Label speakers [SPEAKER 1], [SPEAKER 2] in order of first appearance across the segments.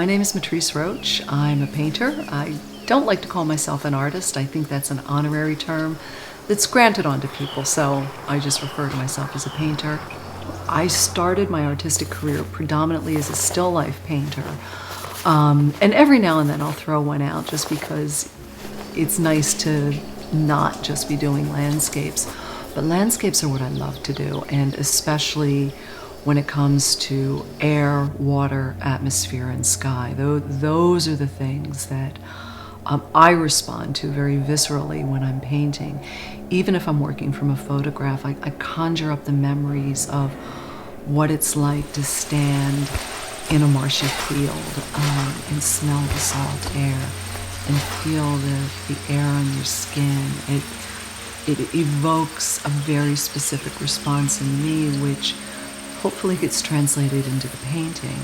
[SPEAKER 1] My name is Materese Roche. I'm a painter. I don't like to call myself an artist. I think that's an honorary term that's granted onto people, so I just refer to myself as a painter. I started my artistic career predominantly as a still life painter. And every now and then I'll throw one out just because it's nice to not just be doing landscapes. But landscapes are what I love to do, and especially when it comes to air, water, atmosphere, and sky. Those are the things that I respond to very viscerally when I'm painting. Even if I'm working from a photograph, I conjure up the memories of what it's like to stand in a marshy field and smell the salt air and feel the air on your skin. It evokes a very specific response in me, which hopefully gets translated into the painting.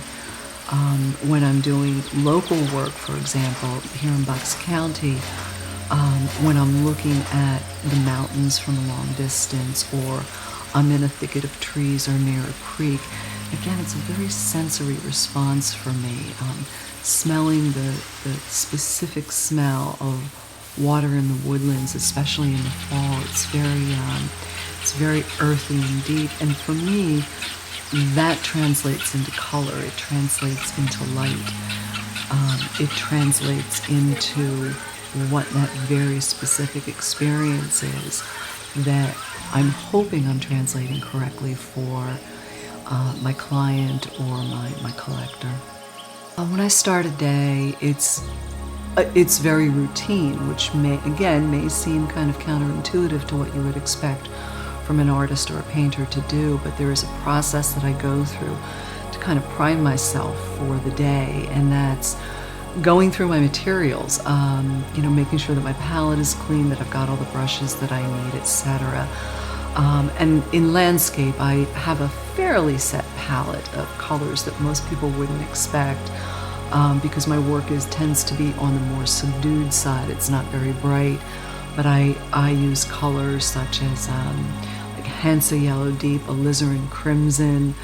[SPEAKER 1] When I'm doing local work, for example, here in Bucks County, when I'm looking at the mountains from a long distance, or I'm in a thicket of trees or near a creek, again, it's a very sensory response for me. Smelling the specific smell of water in the woodlands, especially in the fall, it's very earthy and deep. And for me, that translates into color. It translates into light. It translates into what that very specific experience is that I'm hoping I'm translating correctly for my client or my collector. When I start a day, it's very routine, which may seem kind of counterintuitive to what you would expect from an artist or a painter to do, but there is a process that I go through to kind of prime myself for the day, and that's going through my materials, making sure that my palette is clean, that I've got all the brushes that I need, etc. And in landscape, I have a fairly set palette of colors that most people wouldn't expect, because my work tends to be on the more subdued side. It's not very bright, but I use colors such as like Hansa Yellow Deep, alizarin crimson,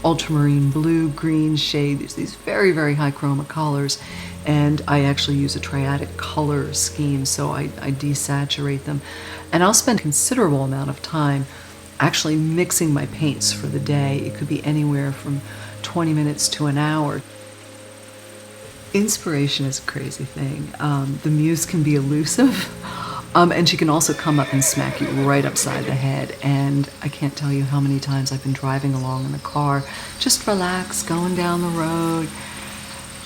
[SPEAKER 1] ultramarine blue, green shade. There's these very, very high chroma colors, and I actually use a triadic color scheme, so I desaturate them. And I'll spend a considerable amount of time actually mixing my paints for the day. It could be anywhere from 20 minutes to an hour. Inspiration is a crazy thing. The muse can be elusive, and she can also come up and smack you right upside the head. And I can't tell you how many times I've been driving along in the car, just relaxed, going down the road,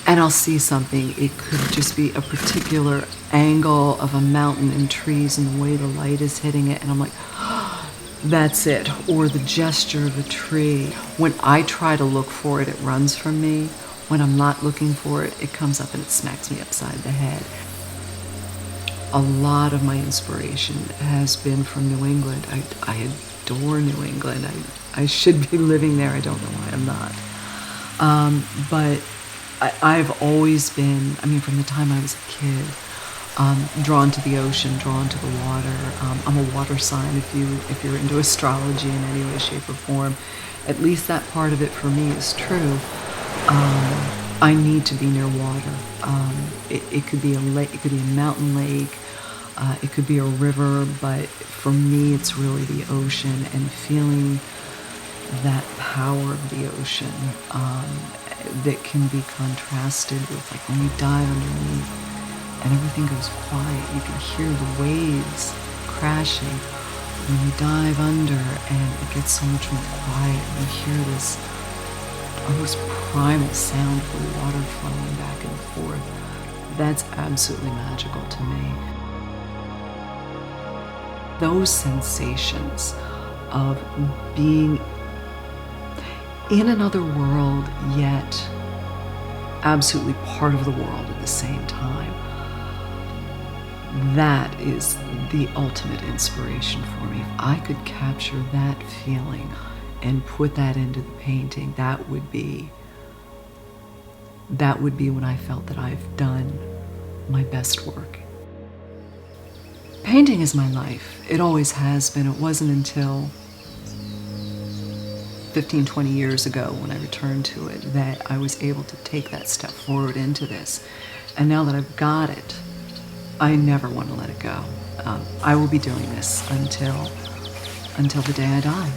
[SPEAKER 1] and I'll see something. It could just be a particular angle of a mountain and trees and the way the light is hitting it, and I'm like, that's it. Or the gesture of a tree. When I try to look for it, it runs from me. When I'm not looking for it, it comes up and it smacks me upside the head. A lot of my inspiration has been from New England. I adore New England. I should be living there. I don't know why I'm not. But I've always been, from the time I was a kid, drawn to the ocean, drawn to the water. I'm a water sign if you're into astrology in any way, shape, or form. At least that part of it for me is true. I need to be near water. It could be a lake, it could be a mountain lake, it could be a river, but for me it's really the ocean, and feeling that power of the ocean that can be contrasted with, like, when you dive underneath and everything goes quiet. You can hear the waves crashing when you dive under, and it gets so much more quiet. You hear this almost primal sound of the water flowing back and forth. That's absolutely magical to me. Those sensations of being in another world, yet absolutely part of the world at the same time, that is the ultimate inspiration for me. If I could capture that feeling and put that into the painting, that would be when I felt that I've done my best work. Painting is my life. It always has been. It wasn't until 15, 20 years ago when I returned to it that I was able to take that step forward into this. And now that I've got it, I never want to let it go. I will be doing this until the day I die.